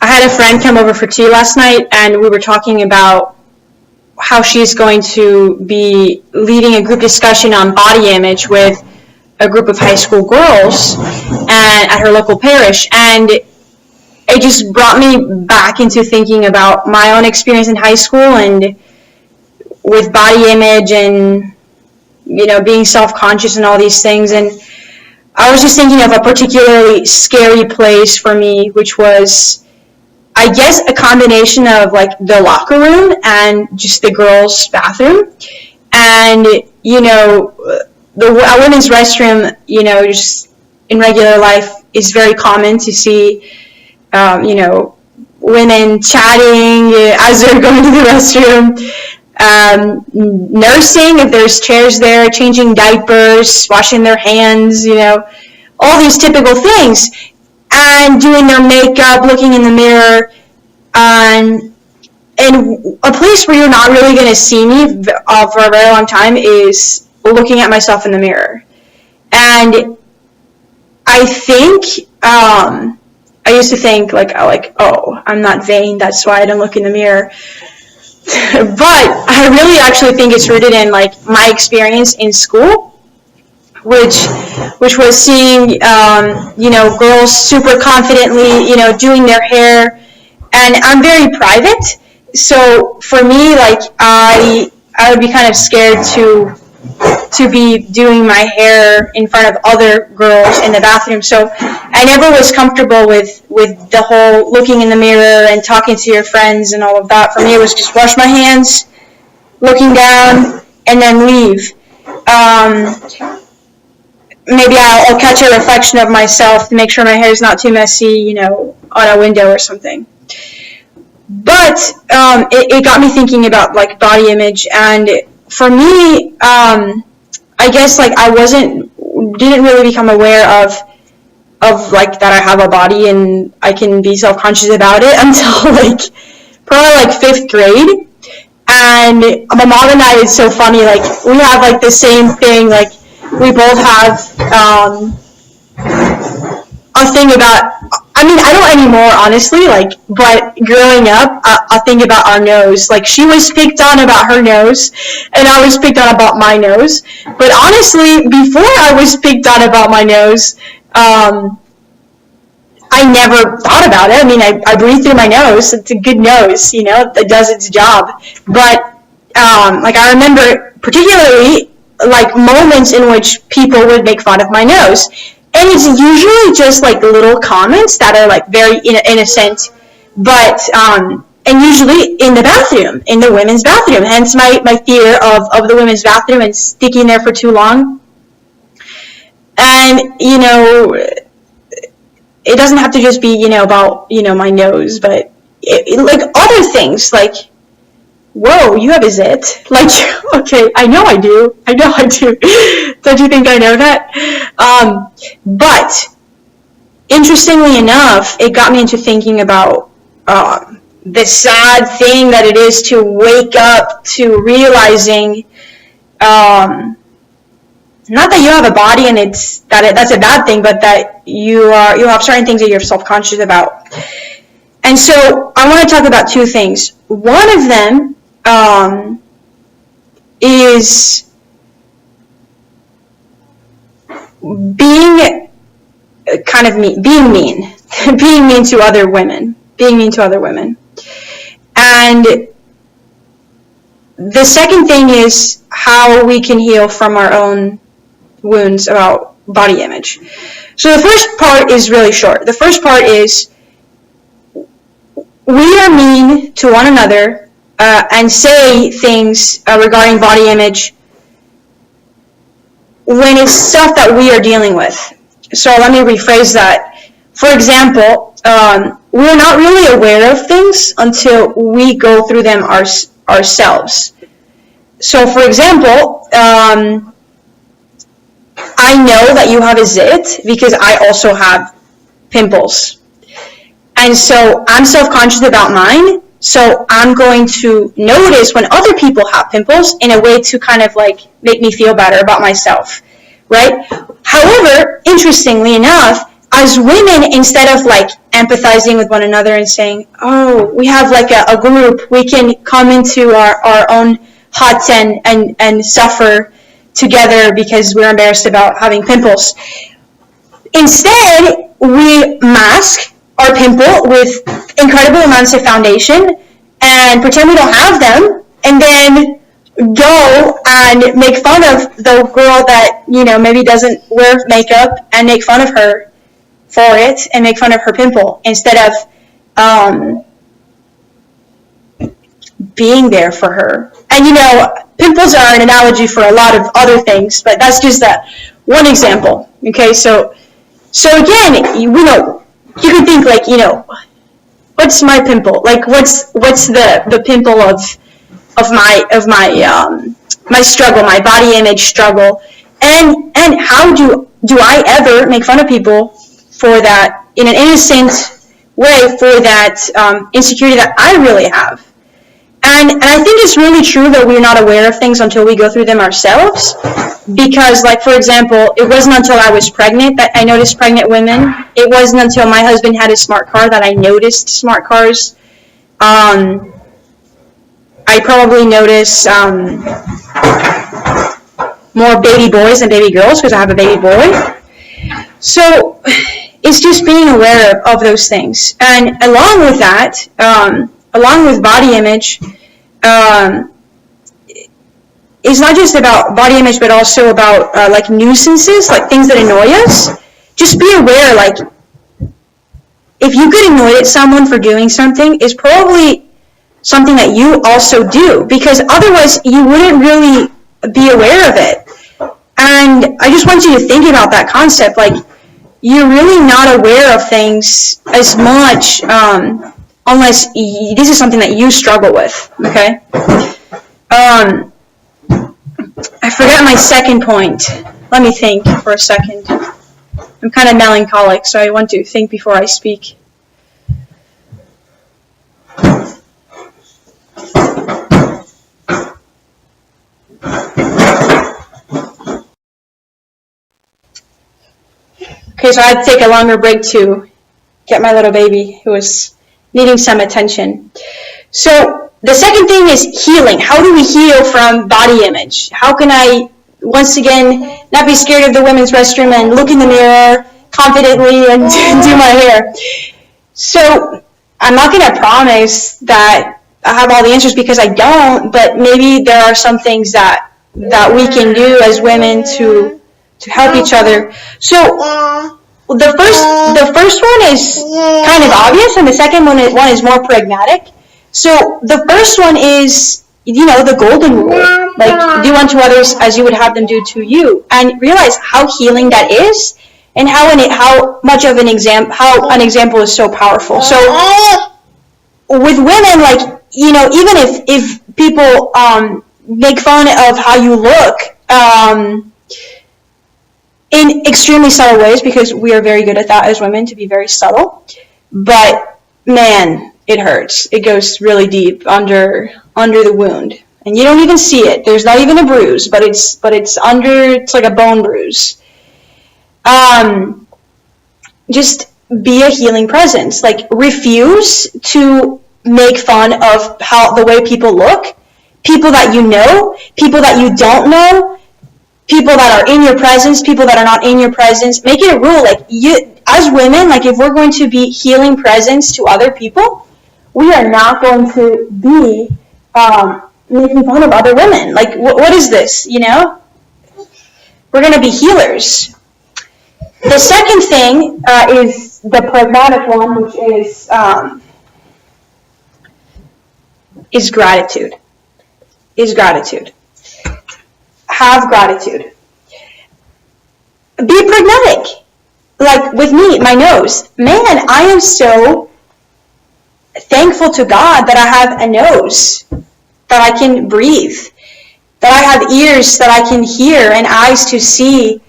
I had a friend come over for tea last night, and we were talking about how she's going to be leading a group discussion on body image with a group of high school girls and at her local parish. And it just brought me back into thinking about my own experience in high school and with body image and, being self-conscious and all these things. And I was just thinking of a particularly scary place for me, which was, I guess, a combination of like the locker room and just the girls' bathroom. And, a women's restroom, just in regular life is very common to see, women chatting as they're going to the restroom, nursing if there's chairs there, changing diapers, washing their hands, all these typical things, and doing their makeup, looking in the mirror, and a place where you're not really going to see me for a very long time is looking at myself in the mirror. And I think, I used to think oh, I'm not vain, that's why I don't look in the mirror. But I really actually think it's rooted in like my experience in school, which was seeing, girls super confidently, doing their hair, and I'm very private. So for me, like I would be kind of scared to be doing my hair in front of other girls in the bathroom. So I never was comfortable with the whole looking in the mirror and talking to your friends and all of that. For me, it was just wash my hands, looking down, and then leave. Maybe I'll catch a reflection of myself to make sure my hair is not too messy, on a window or something. But it got me thinking about like body image, and for me, I guess like I didn't really become aware of like that I have a body and I can be self-conscious about it until like probably like 5th grade. And my mom and I, it's so funny, like we have like the same thing, like we both have a thing about, I mean, I don't anymore, honestly, like, but growing up, a thing about our nose. Like, she was picked on about her nose, and I was picked on about my nose. But honestly, before I was picked on about my nose, I never thought about it. I mean, I breathe through my nose. It's a good nose, it does its job. But, like, I remember particularly, like, moments in which people would make fun of my nose. And it's usually just like little comments that are like very innocent, but and usually in the bathroom, in the women's bathroom. Hence my fear of the women's bathroom and sticking there for too long. And it doesn't have to just be about my nose, but like other things like, whoa, you have a zit. Like, okay, I know I do. Don't you think I know that? But, interestingly enough, it got me into thinking about the sad thing that it is to wake up to realizing, not that you have a body and that's a bad thing, but that you have certain things that you're self-conscious about. And so, I want to talk about two things. One of them is being kind of mean, being mean to other women, And the second thing is how we can heal from our own wounds about body image. So the first part is really short. The first part is we are mean to one another and say things regarding body image when it's stuff that we are dealing with. So let me rephrase that. For example, we're not really aware of things until we go through them ourselves. So for example, I know that you have a zit because I also have pimples. And so I'm self-conscious about mine. So I'm going to notice when other people have pimples in a way to kind of like make me feel better about myself, right? However, interestingly enough, as women, instead of like empathizing with one another and saying, oh, we have like a group, we can come into our own huts and suffer together because we're embarrassed about having pimples. Instead, we mask our pimple with incredible amounts of foundation and pretend we don't have them, and then go and make fun of the girl that, maybe doesn't wear makeup, and make fun of her for it, and make fun of her pimple, instead of being there for her. And pimples are an analogy for a lot of other things, but that's just that one example. Okay, so again, you could think like, what's my pimple? Like, what's the pimple of my struggle, my body image struggle, and how do I ever make fun of people for that, in an innocent way, for that insecurity that I really have? And I think it's really true that we're not aware of things until we go through them ourselves. Because, like, for example, it wasn't until I was pregnant that I noticed pregnant women. It wasn't until my husband had a smart car that I noticed smart cars. I probably notice more baby boys than baby girls because I have a baby boy. So it's just being aware of those things. And along with that, along with body image, it's not just about body image, but also about like nuisances, like things that annoy us. Just be aware, like, if you get annoyed at someone for doing something, it's probably something that you also do, because otherwise you wouldn't really be aware of it. And I just want you to think about that concept, like, you're really not aware of things as much, unless this is something that you struggle with, okay? I forgot my second point. Let me think for a second. I'm kind of melancholic, so I want to think before I speak. Okay, so I had to take a longer break to get my little baby who was needing some attention. So the second thing is healing. How do we heal from body image? How can I, once again, not be scared of the women's restroom and look in the mirror confidently and do my hair? So I'm not going to promise that I have all the answers, because I don't, but maybe there are some things that we can do as women to help each other. So the first one is kind of obvious, and the second one is more pragmatic. So the first one is, the golden rule, like, do unto others as you would have them do to you, and realize how healing that is, and how much of an example is so powerful. So with women, like, even if people make fun of how you look, in extremely subtle ways, because we are very good at that as women, to be very subtle, but man, it hurts. It goes really deep under the wound, and you don't even see it. There's not even a bruise, but it's like a bone bruise. Just be a healing presence. Like, refuse to make fun of the way people look, people that you know, people that you don't know, people that are in your presence, people that are not in your presence. Make it a rule, like, as women, like, if we're going to be healing presence to other people, we are not going to be making fun of other women. Like, what is this, We're going to be healers. The second thing is the pragmatic one, which is gratitude. Have gratitude. Be pragmatic. Like with me, my nose. Man, I am so thankful to God that I have a nose, that I can breathe, that I have ears that I can hear, and eyes to see,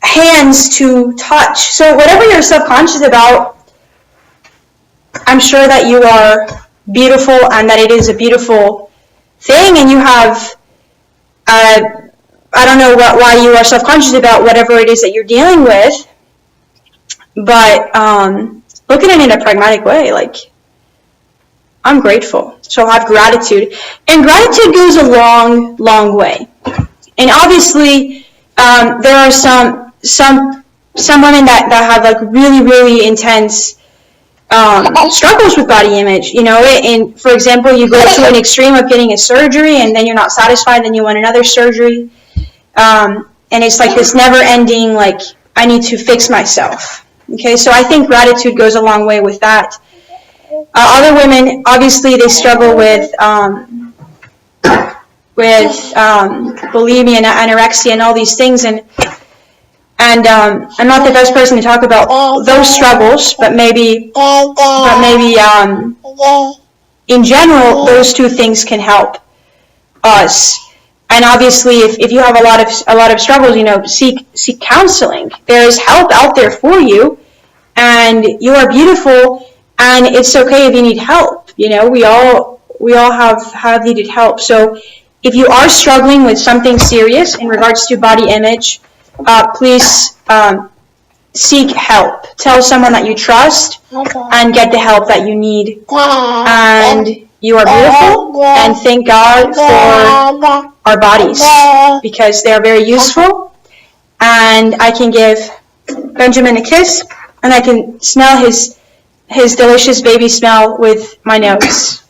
hands to touch. So whatever you're self-conscious about, I'm sure that you are beautiful and that it is a beautiful thing, and you have, I don't know why you are self-conscious about whatever it is that you're dealing with, But look at it in a pragmatic way, like, I'm grateful, so I'll have gratitude. And gratitude goes a long, long way. And obviously, there are some women that have like really, really intense struggles with body image, you know. And for example, you go to an extreme of getting a surgery, and then you're not satisfied, then you want another surgery, and it's like this never-ending, like, I need to fix myself. Okay, so I think gratitude goes a long way with that. Other women, obviously, they struggle with bulimia and anorexia and all these things, and I'm not the best person to talk about those struggles, but maybe in general, those two things can help us. And obviously, if you have a lot of struggles, you know, seek counseling. There is help out there for you, and you are beautiful. And it's okay if you need help. You know, we all have needed help. So if you are struggling with something serious in regards to body image, please seek help. Tell someone that you trust and get the help that you need. And you are beautiful, and thank God for our bodies, because they are very useful. And I can give Benjamin a kiss, and I can smell his delicious baby smell with my nose.